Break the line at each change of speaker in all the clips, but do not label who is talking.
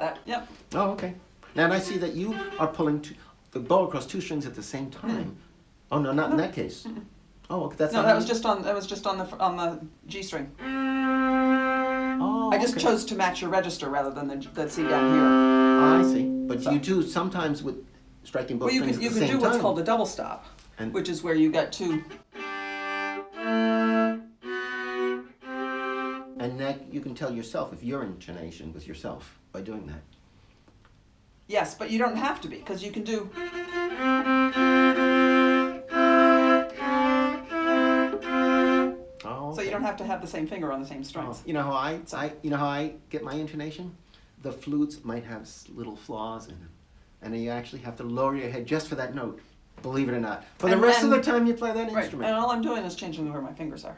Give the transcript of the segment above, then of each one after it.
that. Yep.
Oh, okay. Now, and I see that you are pulling the bow across 2 strings at the same time. Oh no, not in that case. Oh, okay, that's
No,
not
that was just on the G string.
Oh,
I just
okay.
chose to match your register rather than the C down here.
I see. But you do sometimes with striking both
Well,
strings
you
at the
can
same
do what's
time.
called a double stop,
And-
which is where you get 2.
And that you can tell yourself if you're in intonation with yourself by doing that.
Yes, but you don't have to be, because you can do.
Oh, okay.
So you don't have to have the same finger on the same
Oh,
strings.
you know how I get my intonation? The flutes might have little flaws in them, and then you actually have to lower your head just for that note. Believe it or not. For the rest of the time you play that
Right,
instrument.
and all I'm doing is changing where my fingers are.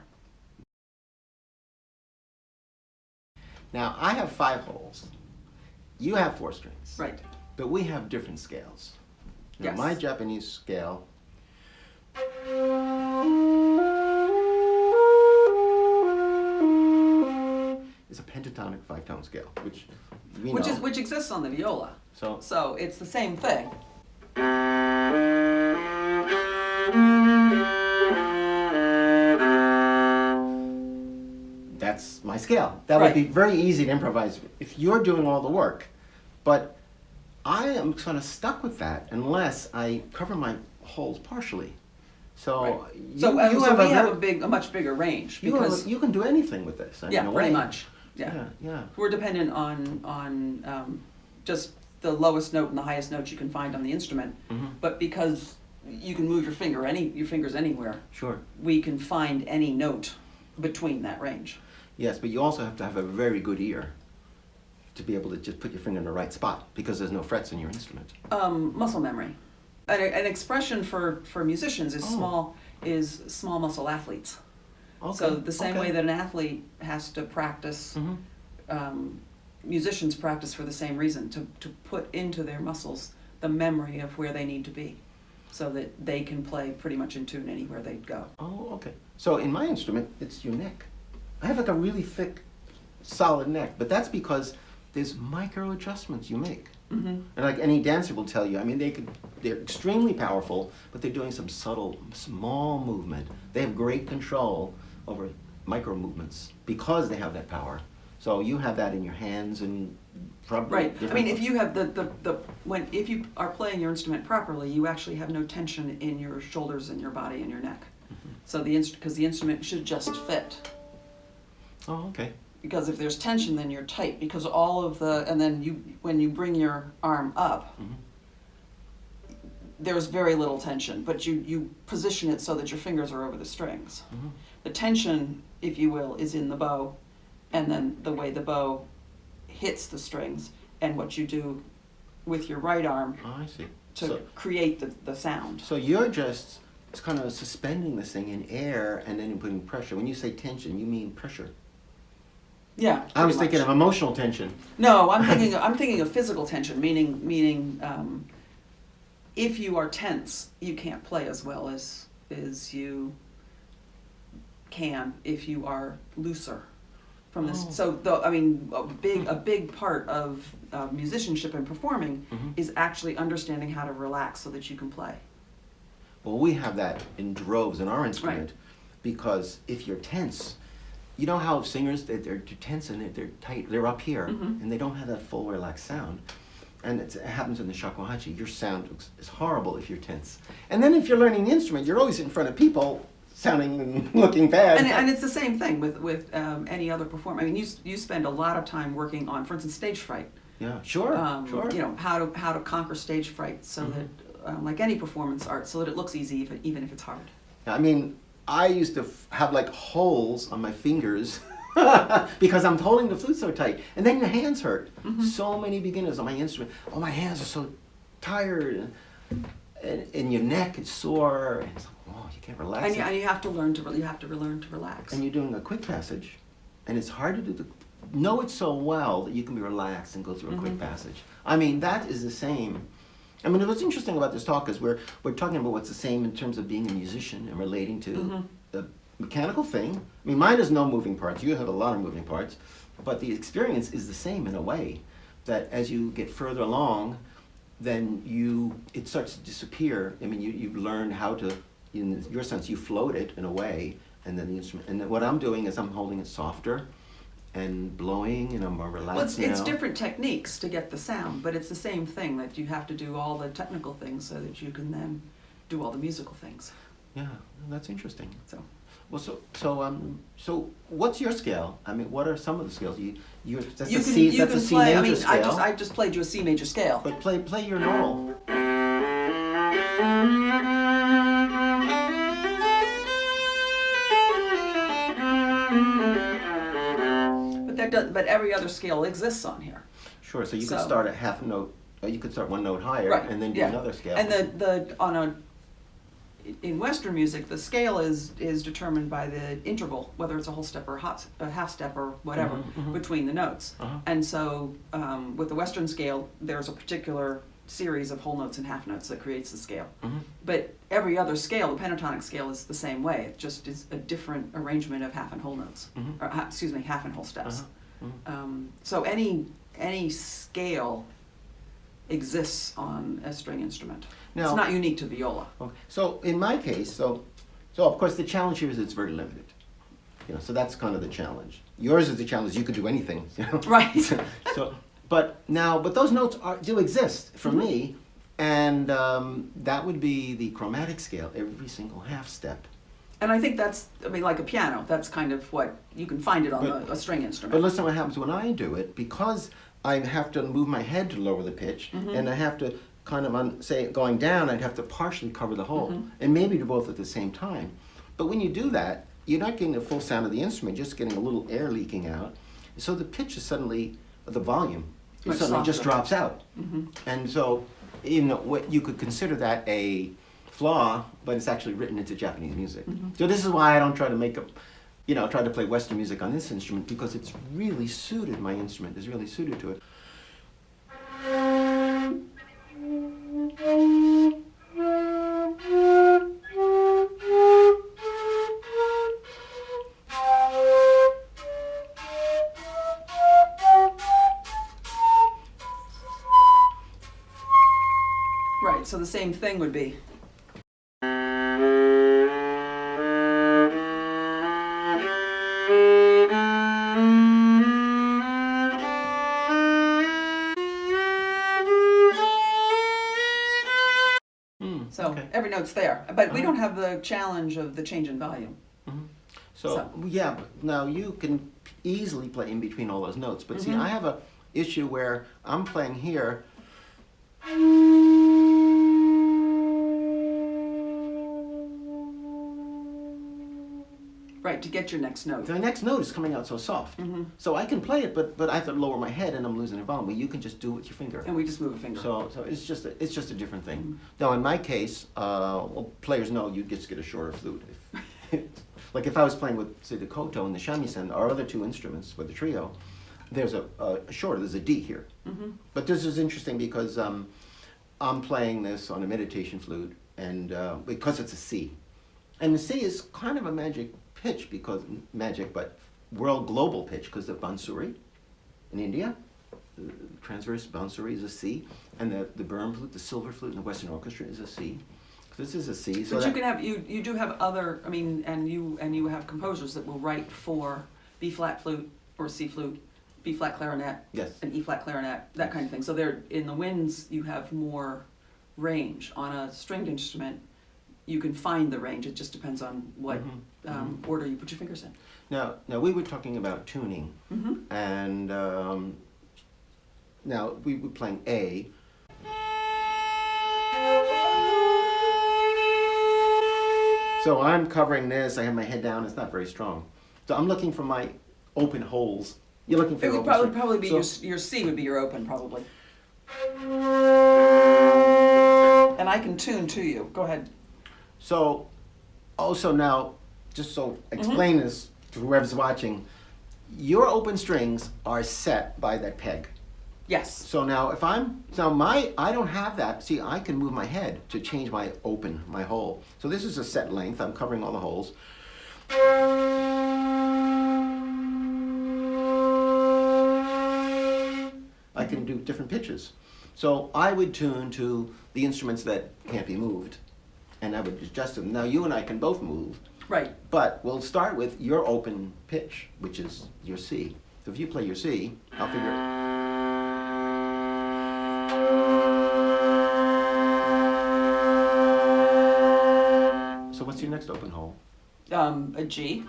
Now I have 5 holes. You have 4 strings.
Right.
But we have different scales. Now,
Yes.
my Japanese scale is a pentatonic 5-tone scale, which we know.
Which exists on the viola.
So
So it's the same thing.
that's my scale. That would
Right.
be very easy to improvise if you're doing all the work. But I am kind of stuck with that unless I cover my holes partially. So
Right.
you,
So,
you
so we have
very-
a much bigger range
you,
because
you can do anything with this. I mean,
yeah,
in a
pretty
way.
much. Yeah.
Yeah.
We're dependent on just the lowest note and the highest note you can find on the instrument.
Mhm.
But because you can move your fingers anywhere,
Sure.
we can find any note between that range.
Yes, but you also have to have a very good ear to be able to just put your finger in the right spot because there's no frets in your instrument.
Muscle memory. An expression for musicians is
Oh.
small muscle athletes.
Okay.
So the same
okay.
way that an athlete has to practice,
Mhm.
musicians practice for the same reason, to put into their muscles the memory of where they need to be so that they can play pretty much in tune anywhere they go.
Oh, okay. So in my instrument, it's your neck. I have like a really thick, solid neck, but that's because there's micro adjustments you make.
Mm-hmm.
And like any dancer will tell you, I mean, they're extremely powerful, but they're doing some subtle, small movement. They have great control over micro movements because they have that power. So you have that in your hands and probably
Right. I
different-
mean, if you have if you are playing your instrument properly, you actually have no tension in your shoulders and your body and your neck. So because the instrument should just fit.
Oh, okay.
Because if there's tension, then you're tight. Because and then when you bring your arm up,
Mhm.
there's very little tension. But you position it so that your fingers are over the strings.
Mhm.
The tension, if you will, is in the bow, and then the way the bow hits the strings, and what you do with your right arm
Oh, I see.
to create the sound.
So you're just kind of suspending this thing in air and then putting pressure. When you say tension, you mean pressure.
Yeah.
I was
pretty
thinking
much.
of emotional tension.
No, I'm thinking of physical tension, meaning if you are tense, you can't play as well as you can if you are looser. From this,
Oh.
so a big part of musicianship and performing
Mhm.
is actually understanding how to relax so that you can play.
Well, we have that in droves in our instrument because if you're tense, you know how singers, they're tense and they're tight, they're up here,
Mhm.
and they don't have that full relaxed sound. And it happens in the shakuhachi. Your sound is horrible if you're tense. And then if you're learning the instrument, you're always in front of people sounding and looking bad.
And it's the same thing with any other performer. I mean, you spend a lot of time working on, for instance, stage fright.
Yeah, sure, sure.
You know how to conquer stage fright so
Mhm.
that like any performance art, so that it looks easy even if it's hard.
I mean, I used to have like holes on my fingers because I'm holding the flute so tight. And then your hands hurt.
Mhm.
So many beginners on my instrument, oh, my hands are so tired. And your neck is sore. And it's like, oh, you can't relax.
And you have to learn to relax.
And you're doing a quick passage. And it's hard to know it so well that you can be relaxed and go through a quick passage. I mean, that is the same. I mean, what's interesting about this talk is we're talking about what's the same in terms of being a musician and relating to the mechanical thing. I mean, mine has no moving parts. You have a lot of moving parts. But the experience is the same in a way. that as you get further along, then it starts to disappear. I mean, you learn how to, in your sense, you float it in a way, and then the instrument. And then what I'm doing is I'm holding it softer, and blowing, and I'm more relaxed
Well, it's
now.
different techniques to get the sound, but it's the same thing, that you have to do all the technical things so that you can then do all the musical things.
Yeah, that's interesting.
So.
Well, so what's your scale? I mean, what are some of the scales? That's
You
a
can,
C.
you
That's
can
a C
play.
major
I mean,
scale.
I just played you a C major scale.
But play your normal.
But every other scale exists on here.
Sure. So you could
So-
start at half a note. You could start one note higher,
Right.
and then do
yeah.
another scale.
And in Western music, the scale is determined by the interval, whether it's a whole step or a half step or whatever between the notes.
Uh-huh.
And so with the Western scale, there's a particular series of whole notes and half notes that creates the scale.
Mhm.
But every other scale, the pentatonic scale, is the same way. It just is a different arrangement of half and whole notes,
Mhm.
or half and whole steps.
Uh-huh.
So any scale exists on a string instrument.
Now-
It's not unique to viola.
Okay. So in my case, so of course the challenge here is it's very limited. So that's kind of the challenge. Yours is the challenge. You could do anything.
Right.
But those notes do exist for me, and that would be the chromatic scale. Every single half step.
And I think like a piano, that's kind of what, you can find it on a string instrument.
But listen, what happens when I do it, because I have to move my head to lower the pitch, and I have to kind of, say, going down, I'd have to partially cover the hole, and maybe do both at the same time. But when you do that, you're not getting the full sound of the instrument, just getting a little air leaking out. So the pitch is suddenly, the volume,
Much
suddenly just
softer.
drops out. And so, what you could consider that a flaw, but it's actually written into Japanese music. So this is why I don't try to try to play Western music on this instrument, because it's really suited, my instrument is really suited to it.
Right, so the same thing would be. So
Okay.
every note's there, but we don't have the challenge of the change in volume.
So, yeah, but now you can easily play in between all those notes, but see, I have a issue where I'm playing here.
Right, to get your next note.
The next note is coming out so soft. So I can play it, but I have to lower my head and I'm losing the volume. Well, you can just do it with your finger.
And we just move a finger.
So it's just a different thing. Now in my case, players know you just get a shorter flute. Like if I was playing with, say, the koto and the shamisen, our other two instruments with the trio, there's there's a D here. But this is interesting because I'm playing this on a meditation flute, and because it's a C, and the C is kind of a magic pitch, but global pitch, because the bansuri in India, the transverse bansuri is a C, and the Burm flute, the silver flute in the Western Orchestra is a C. This is a C. So
But you can have, you do have other, I mean, and you have composers that will write for B flat flute or C flute, B flat clarinet,
Yes.
and E flat clarinet, that kind of thing. So there, in the winds, you have more range. On a stringed instrument, you can find the range. It just depends on what order you put your fingers in.
Now we were talking about tuning, and now we were playing A. So I'm covering this. I have my head down. It's not very strong. So I'm looking for my open holes. You're looking for
It
your
would
open
probably be
string.
your C would be your open, probably. And I can tune to you. Go ahead.
So, also now, just so explain this to whoever's watching, your open strings are set by that peg.
Yes.
So now if I don't have that. See, I can move my head to change my hole. So this is a set length. I'm covering all the holes. I I can do different pitches. So I would tune to the instruments that can't be moved, and I would adjust them. Now you and I can both move,
Right.
but we'll start with your open pitch, which is your C. So if you play your C, I'll figure. So what's your next open hole?
A G.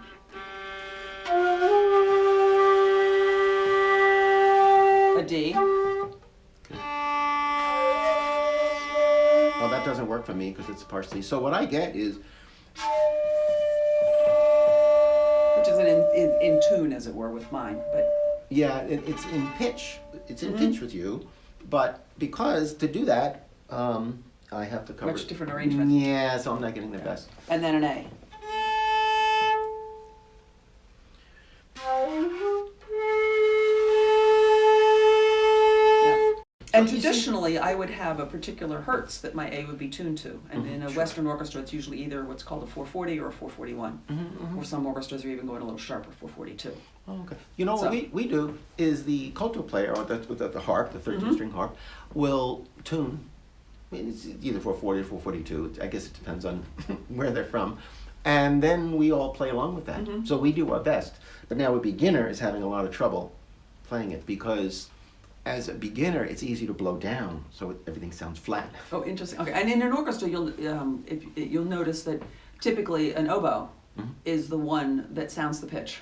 A D.
Well, that doesn't work for me because it's a part C. So what I get is,
Which is in tune, as it were, with mine. But
yeah, it's in pitch. It's in pitch with you, but because to do that, I have to cover.
much different arrangement.
Yeah, so I'm not getting the best.
And then an A. And traditionally, I would have a particular hertz that my A would be tuned to. And in a Western orchestra, it's usually either what's called a 440 or a 441. Or some orchestras are even going a little sharper, 442.
Oh, okay. You know what we do is the koto player, or the harp, the 13-string harp, will tune. I mean, it's either 440 or 442. I guess it depends on where they're from. And then we all play along with that. So we do our best. But now a beginner is having a lot of trouble playing it because as a beginner, it's easy to blow down, so everything sounds flat.
Oh, interesting. Okay, and in an orchestra, you'll notice that typically an oboe is the one that sounds the pitch,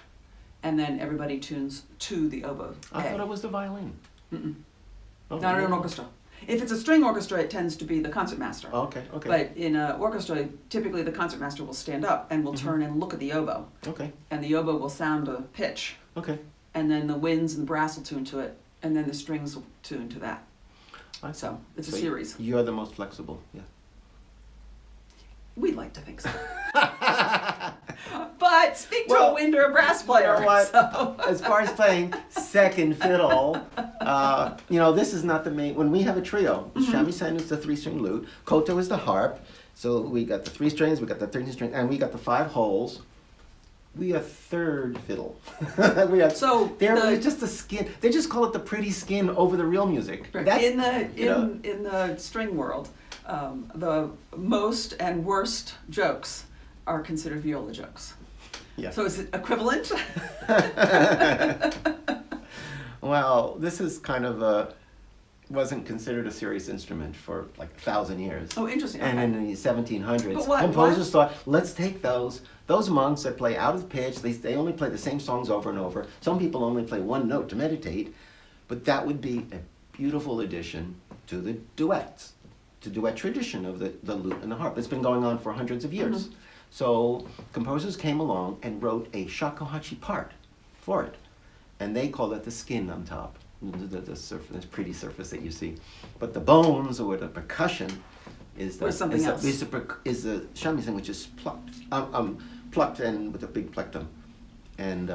and then everybody tunes to the oboe.
I thought it was the violin. Oh,
Not in an orchestra. If it's a string orchestra, it tends to be the concertmaster.
Oh, okay.
But in an orchestra, typically the concertmaster will stand up and will turn and look at the oboe,
Okay.
and the oboe will sound a pitch,
Okay.
and then the winds and the brass will tune to it, and then the strings will tune to that. So it's a series.
You're the most flexible, yeah.
We'd like to think so. But speak to a wind or a brass player.
You know what?
So.
As far as playing second fiddle, this is not the main. When we have a trio, shamisen is the 3-string lute, koto is the harp. So we got the 3 strings, we got the 13 strings, and we got the 5 holes. We are third fiddle. They're just the skin. They just call it the pretty skin over the real music.
Right. In the string world, the most and worst jokes are considered viola jokes.
Yeah.
So is it equivalent?
Well, this is kind of wasn't considered a serious instrument for like 1,000 years.
Oh, interesting.
And
okay.
in the 1700s,
But
composers thought, let's take those monks that play out of pitch, they only play the same songs over and over. Some people only play one note to meditate, but that would be a beautiful addition to the duet tradition of the lute and the harp. It's been going on for hundreds of years. So composers came along and wrote a shakuhachi part for it, and they called it the skin on top. The surface, this pretty surface that you see, but the bones or the percussion is the
something else.
Is the shamisen, which is plucked and with a big plectrum, and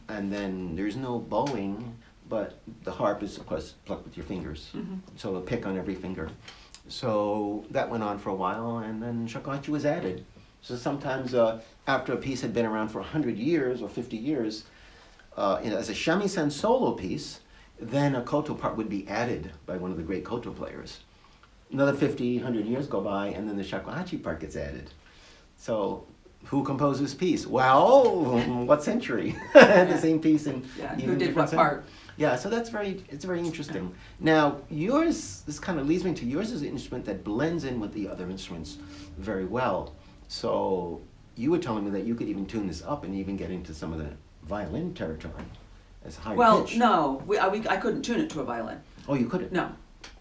then there's no bowing, but the harp is of course plucked with your fingers, so a pick on every finger. So that went on for a while, and then shakuhachi was added. So sometimes after a piece had been around for 100 years or 50 years, as a shamisen solo piece, then a koto part would be added by one of the great koto players. Another 50, 100 years go by, and then the shakuhachi part gets added. So who composed this piece? Well, what century? The same piece in
who did what part?
Yeah, so it's very interesting. Now, this kind of leads me to yours is an instrument that blends in with the other instruments very well. So you were telling me that you could even tune this up and even get into some of the violin territory as high pitch.
No, I couldn't tune it to a violin.
Oh, you couldn't?
No,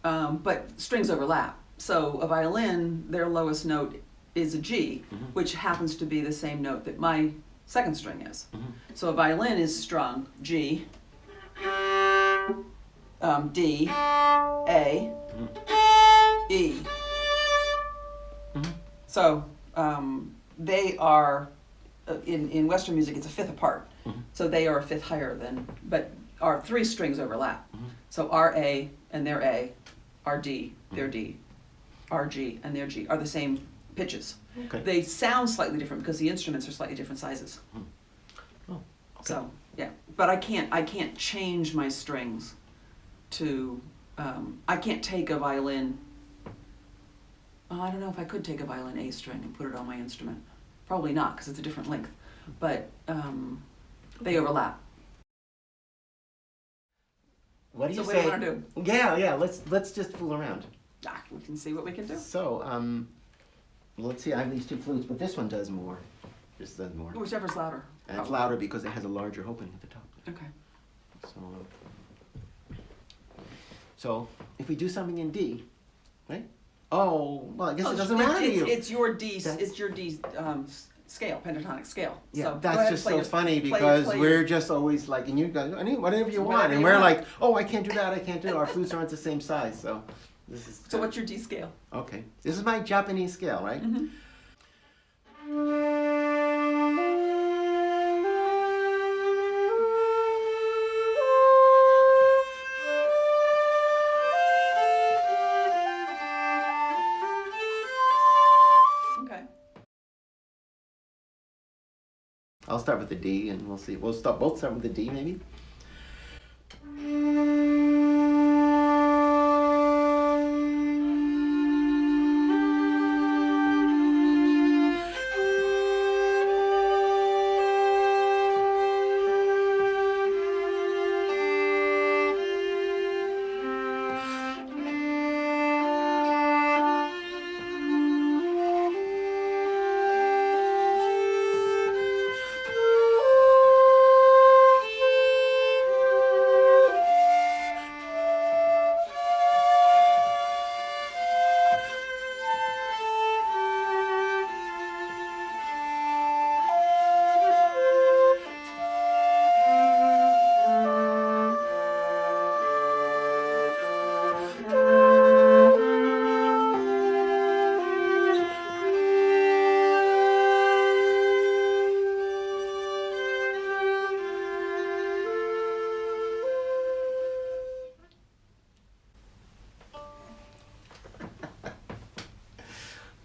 but strings overlap. So a violin, their lowest note is a G, which happens to be the same note that my second string is. So a violin is strung G, D, A, E. So they are, in Western music, it's a fifth apart. So they are a fifth higher than, but our 3 strings overlap. So our A and their A, our D, their D, our G and their G are the same pitches.
Okay.
They sound slightly different because the instruments are slightly different sizes.
Oh, okay.
So yeah, but I can't change my strings to, I can't take a violin, I don't know if I could take a violin A string and put it on my instrument. Probably not, because it's a different length, but they overlap.
What do you
So
say?
what do you want to do?
Yeah, let's just fool around.
We can see what we can do.
So, let's see, I have these two flutes, but this one does more. This does more.
Whichever's louder.
And it's louder because it has a larger opening at the top.
Okay.
So if we do something in D, right? Oh, well, I guess it doesn't matter to you.
It's your D. It's your D scale, pentatonic scale.
Yeah,
so
that's just so funny because we're just always like, and you guys, whatever you want, and we're like, oh, I can't do that. I can't do it. Our flutes aren't the same size, so this is.
So what's your D scale?
Okay, this is my Japanese scale, right?
Mm-hmm.
I'll start with the D, and we'll see. We'll both start with the D, maybe.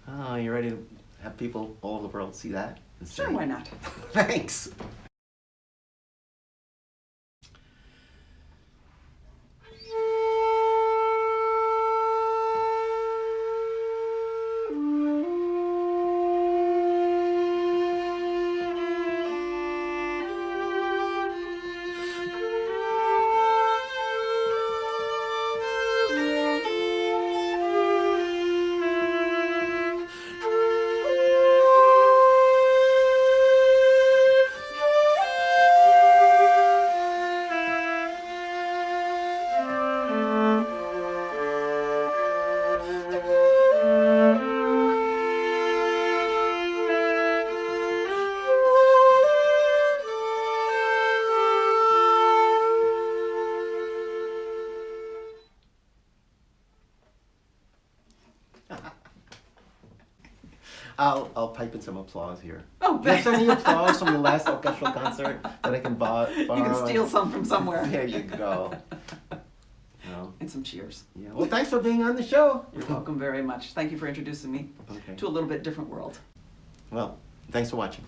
Oh, you ready to have people all over the world see that?
Sure, why not?
Thanks. I'll pipe in some applause here.
Oh,
Do you have any applause from your last orchestral concert that I can borrow?
You can steal some from somewhere.
There you go. No.
And some cheers.
Yeah. Well, thanks for being on the show.
You're welcome very much. Thank you for introducing me
Okay.
to a little bit different world.
Well, thanks for watching.